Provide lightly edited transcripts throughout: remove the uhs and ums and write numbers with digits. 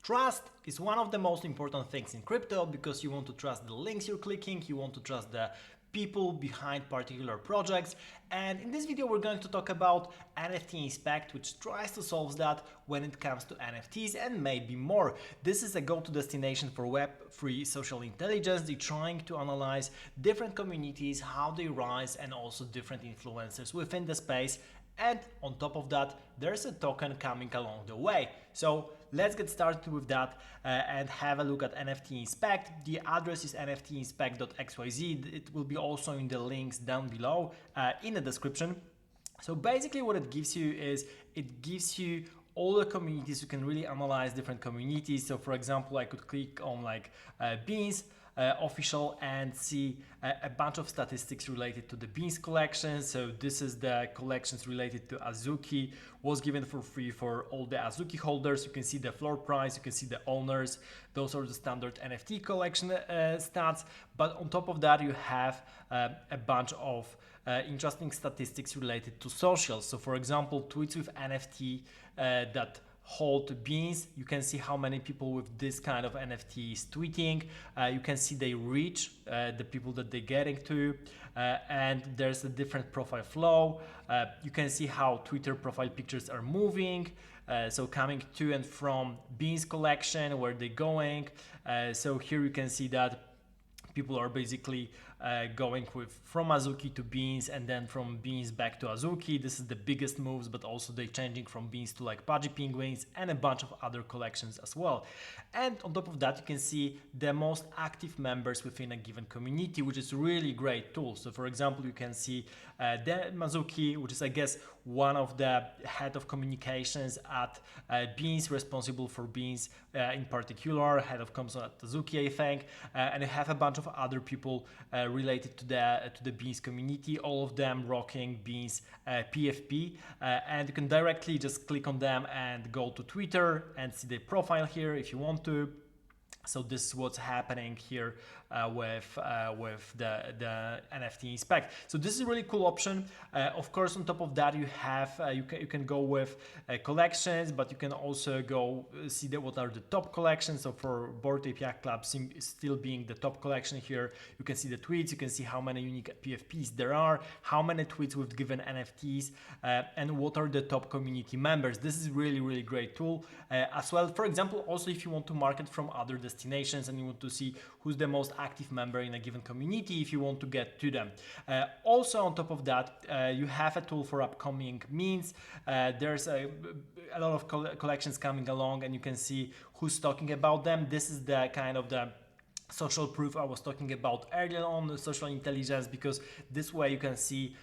Trust is one of the most important things in crypto because you want to trust the links you're clicking, you want to trust the people behind particular projects. And in this video, we're going to talk about NFT Inspect, which tries to solve that when it comes to NFTs and maybe more. This is a go-to destination for Web3 social intelligence. They're trying to analyze different communities, how they rise, and also different influencers within the space. And on top of that, there's a token coming along the way. So let's get started with that and have a look at NFT Inspect. The address is nftinspect.xyz. It will be also in the links down below in the description. So basically what it gives you is it gives you all the communities. You can really analyze different communities. So for example, I could click on like Beans official and see a bunch of statistics related to the Beans collection. So this is the collections related to Azuki, was given for free for all the Azuki holders. You can see the floor price, you can see the owners. Those are the standard NFT collection stats. But on top of that, you have a bunch of interesting statistics related to socials. So for example, tweets with NFT that hold Beans, you can see how many people with this kind of NFTs tweeting. You can see they reach the people that they're getting to, and there's a different profile flow. You can see how Twitter profile pictures are moving, so coming to and from Beans collection, where they're going. So here you can see that people are basically going from Azuki to Beans and then from Beans back to Azuki. This is the biggest moves, but also they're changing from Beans to like Pudgy Penguins and a bunch of other collections as well. And on top of that, you can see the most active members within a given community, which is really great tool. So for example, you can see the Mazuki, which is I guess one of the head of communications at Beans, responsible for Beans in particular, head of comms at Azuki, I think, and you have a bunch of other people related to the Beans community, all of them rocking Beans PFP, and you can directly just click on them and go to Twitter and see the profile here if you want to. So this is what's happening here with the NFT Inspect. So this is a really cool option. Of course, on top of that, you have you can go with collections, but you can also go see what are the top collections. So for Bored Ape Yacht Club still being the top collection here, you can see the tweets, you can see how many unique PFPs there are, how many tweets with given NFTs, and what are the top community members. This is really great tool as well. For example, also if you want to market from other destinations and you want to see who's the most active member in a given community, if you want to get to them. Also on top of that, you have a tool for upcoming memes. There's a lot of collections coming along and you can see who's talking about them. This is the kind of the social proof I was talking about earlier on, the social intelligence, because this way you can see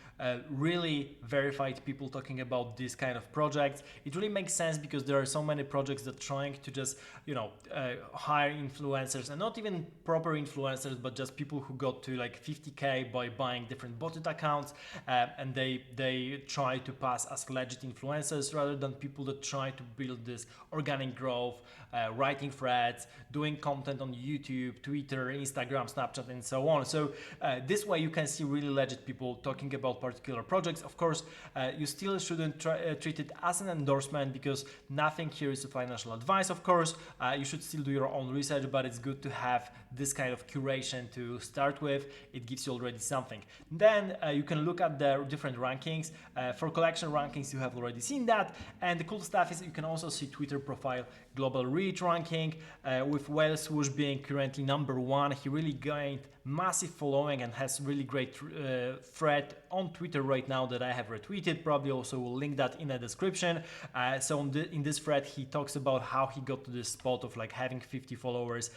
really verified people talking about this kind of projects. It really makes sense because there are so many projects that are trying to just, hire influencers, and not even proper influencers, but just people who got to like 50K by buying different botted accounts, and they try to pass as legit influencers rather than people that try to build this organic growth, writing threads, doing content on YouTube, Twitter, Instagram, Snapchat, and so on. So this way you can see really legit people talking about particular projects. Of course, you still shouldn't treat it as an endorsement because nothing here is a financial advice. Of course, you should still do your own research, but it's good to have this kind of curation to start with. It gives you already something. Then you can look at the different rankings. For collection rankings, you have already seen that. And the cool stuff is you can also see Twitter profile global reach ranking, with Whale Swoosh being currently #1. He really gained massive following and has really great thread on Twitter right now that I have retweeted. Probably also will link that in the description. So in this thread, he talks about how he got to this spot of like having 50 followers,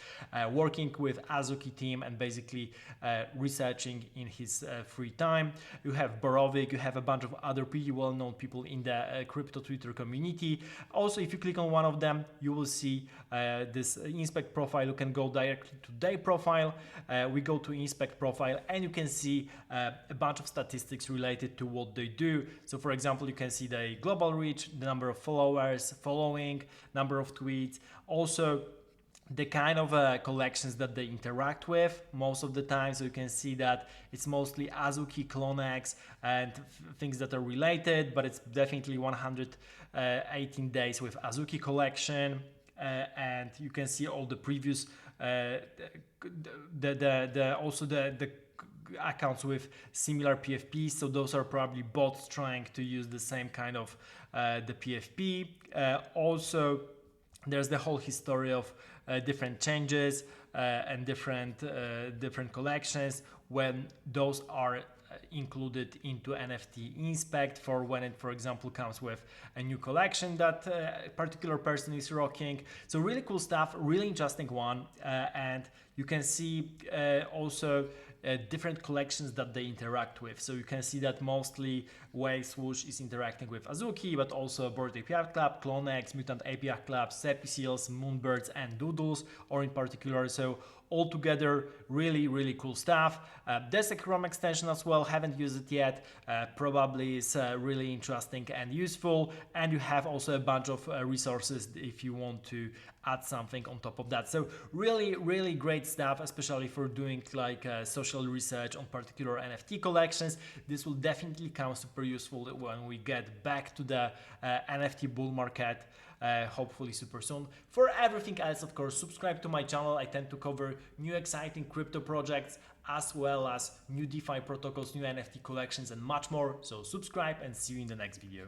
working with Azuki team and basically researching in his free time. You have Borovic, you have a bunch of other pretty well-known people in the crypto Twitter community. Also, if you click on one of them, you will see this Inspect profile. You can go directly to their profile. We go to Inspect profile and you can see a bunch of statistics related to what they do. So for example, you can see the global reach, the number of followers, following, number of tweets, also the kind of collections that they interact with most of the time. So you can see that it's mostly Azuki, Clonex, and things that are related, but it's definitely 118 days with Azuki collection. and you can see all the previous also the accounts with similar PFPs. So those are probably bots trying to use the same kind of the PFP. Also, there's the whole history of different changes and different collections when those are included into NFT inspect for when it, for example, comes with a new collection that a particular person is rocking. So really cool stuff, really interesting one, and you can see also different collections that they interact with. So you can see that mostly Wave Swoosh is interacting with Azuki, but also Bored Ape Yacht Club, Clonex, Mutant Ape Yacht Club, Seppi Seals, Moonbirds, and Doodles, or in particular. So all together, really cool stuff. There's a Chrome extension as well, haven't used it yet, probably is really interesting and useful, and you have also a bunch of resources if you want to add something on top of that. So really great stuff, especially for doing like social research on particular NFT collections. This will definitely come super useful when we get back to the NFT bull market, hopefully super soon. For everything else, of course, subscribe to my channel. I tend to cover new exciting crypto projects as well as new DeFi protocols, new NFT collections, and much more. So subscribe and see you in the next video.